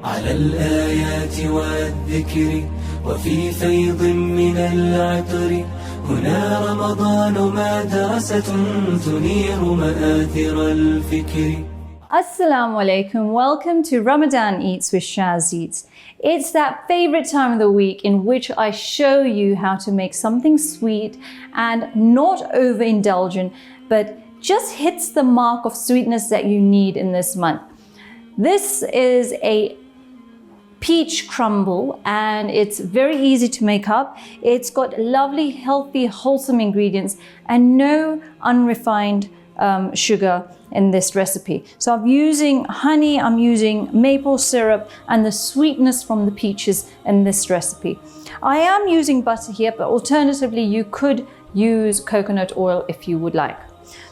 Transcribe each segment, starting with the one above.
على الآيات والذكر وفي فيض من العطر هنا رمضان مدرسة تنير مآثر الفكر. Assalamu alaikum. Welcome to Ramadan Eats with Shaz Eats. It's that favorite time of the week in which I show you how to make something sweet and not overindulgent, but just hits the mark of sweetness that you need in this month. This is a peach crumble and it's very easy to make up. It's got lovely, healthy, wholesome ingredients and no unrefined sugar in this recipe. So I'm using honey, I'm using maple syrup and the sweetness from the peaches in this recipe. I am using butter here, but alternatively you could use coconut oil if you would like.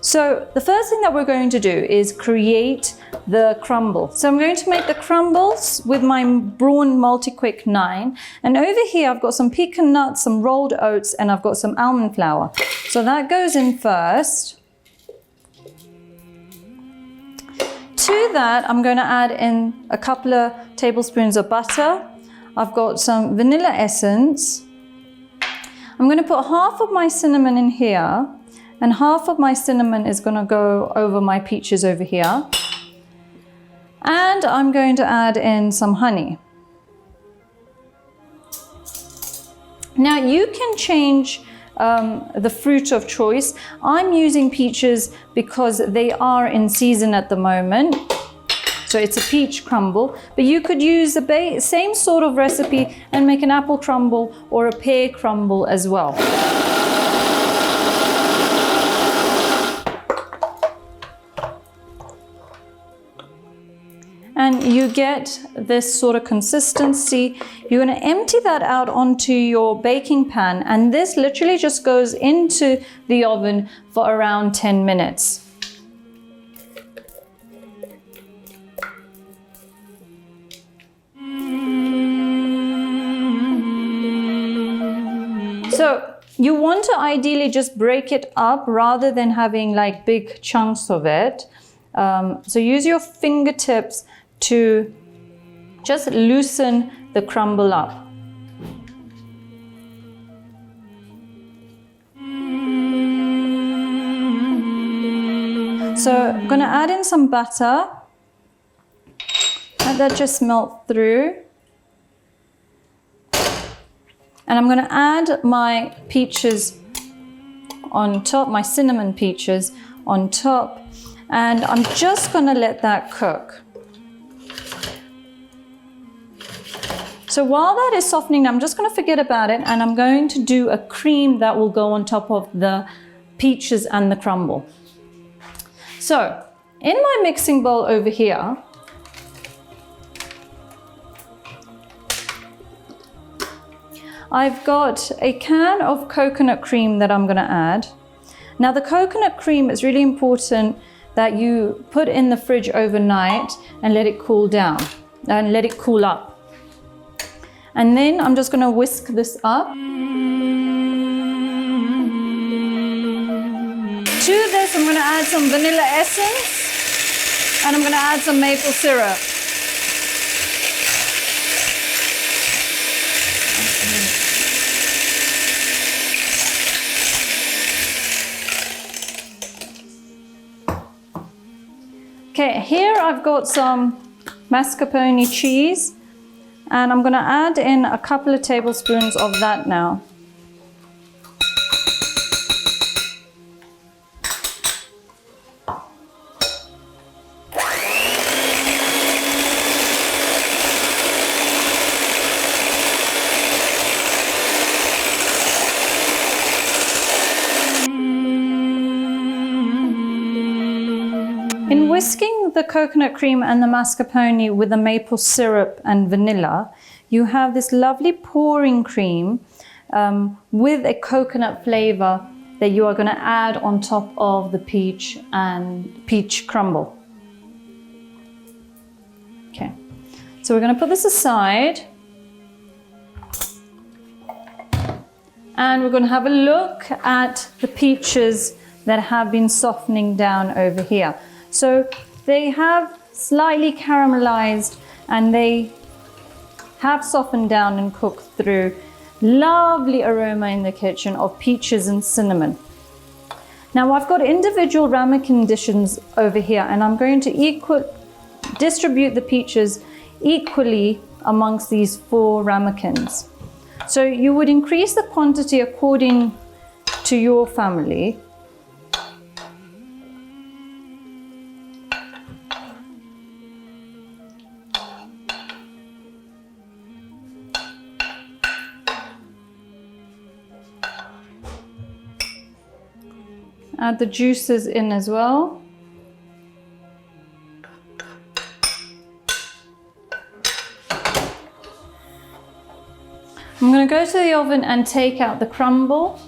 So the first thing that we're going to do is create the crumble. So I'm going to make the crumbles with my Braun Multi-Quick 9. And over here I've got some pecan nuts, some rolled oats, and I've got some almond flour. So that goes in first. To that, I'm going to add in a couple of tablespoons of butter. I've got some vanilla essence. I'm going to put half of my cinnamon in here, and half of my cinnamon is going to go over my peaches over here. And I'm going to add in some honey. Now you can change the fruit of choice. I'm using peaches because they are in season at the moment. So it's a peach crumble, but you could use the same sort of recipe and make an apple crumble or a pear crumble as well. And you get this sort of consistency. You're going to empty that out onto your baking pan, and this literally just goes into the oven for around 10 minutes. So you want to ideally just break it up rather than having like big chunks of it. So use your fingertips to just loosen the crumble up. So I'm going to add in some butter. Let that just melt through. And I'm going to add my peaches on top, my cinnamon peaches on top. And I'm just going to let that cook. So while that is softening, I'm just going to forget about it, and I'm going to do a cream that will go on top of the peaches and the crumble. So in my mixing bowl over here, I've got a can of coconut cream that I'm going to add. Now the coconut cream is really important that you put in the fridge overnight and let it cool down and let it cool up. And then I'm just going to whisk this up. To this, I'm going to add some vanilla essence and I'm going to add some maple syrup. Okay, here I've got some mascarpone cheese. And I'm going to add in a couple of tablespoons of that now. In whisking the coconut cream and the mascarpone with the maple syrup and vanilla, you have this lovely pouring cream with a coconut flavor that you are going to add on top of the peach crumble. Okay, so we're going to put this aside. And we're going to have a look at the peaches that have been softening down over here. So they have slightly caramelized and they have softened down and cooked through. Lovely aroma in the kitchen of peaches and cinnamon. Now I've got individual ramekin dishes over here, and I'm going to distribute the peaches equally amongst these 4 ramekins. So you would increase the quantity according to your family. Add the juices in as well. I'm going to go to the oven and take out the crumble.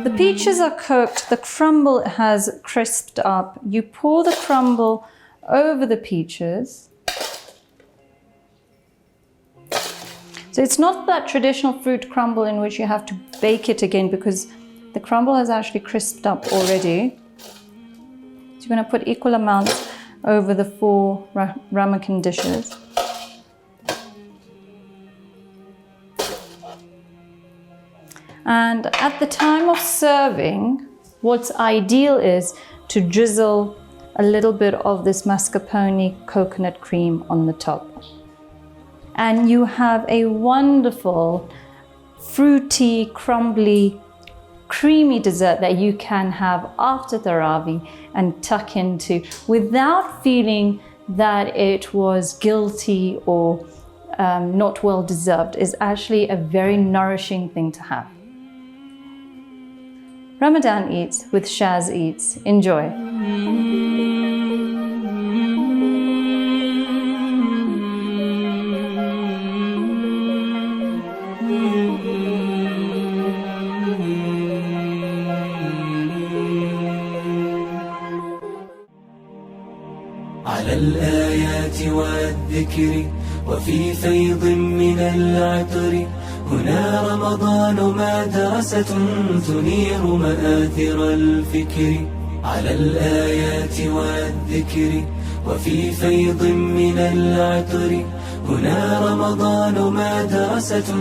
The peaches are cooked, the crumble has crisped up. You pour the crumble over the peaches. So it's not that traditional fruit crumble in which you have to bake it again, because the crumble has actually crisped up already. So you're going to put equal amounts over the 4 ramekin dishes. And at the time of serving, what's ideal is to drizzle a little bit of this mascarpone coconut cream on the top. And you have a wonderful, fruity, crumbly, creamy dessert that you can have after Tarawih and tuck into without feeling that it was guilty or not well deserved. Is actually a very nourishing thing to have. Ramadan Eats with Shaz Eats. Enjoy. على الآيات والذكر وفي فيض من العطر هنا رمضان مدرسة تنير مآثر الفكر على الآيات والذكر وفي فيض من العطر هنا رمضان مدرسة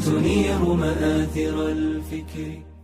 تنير مآثر الفكر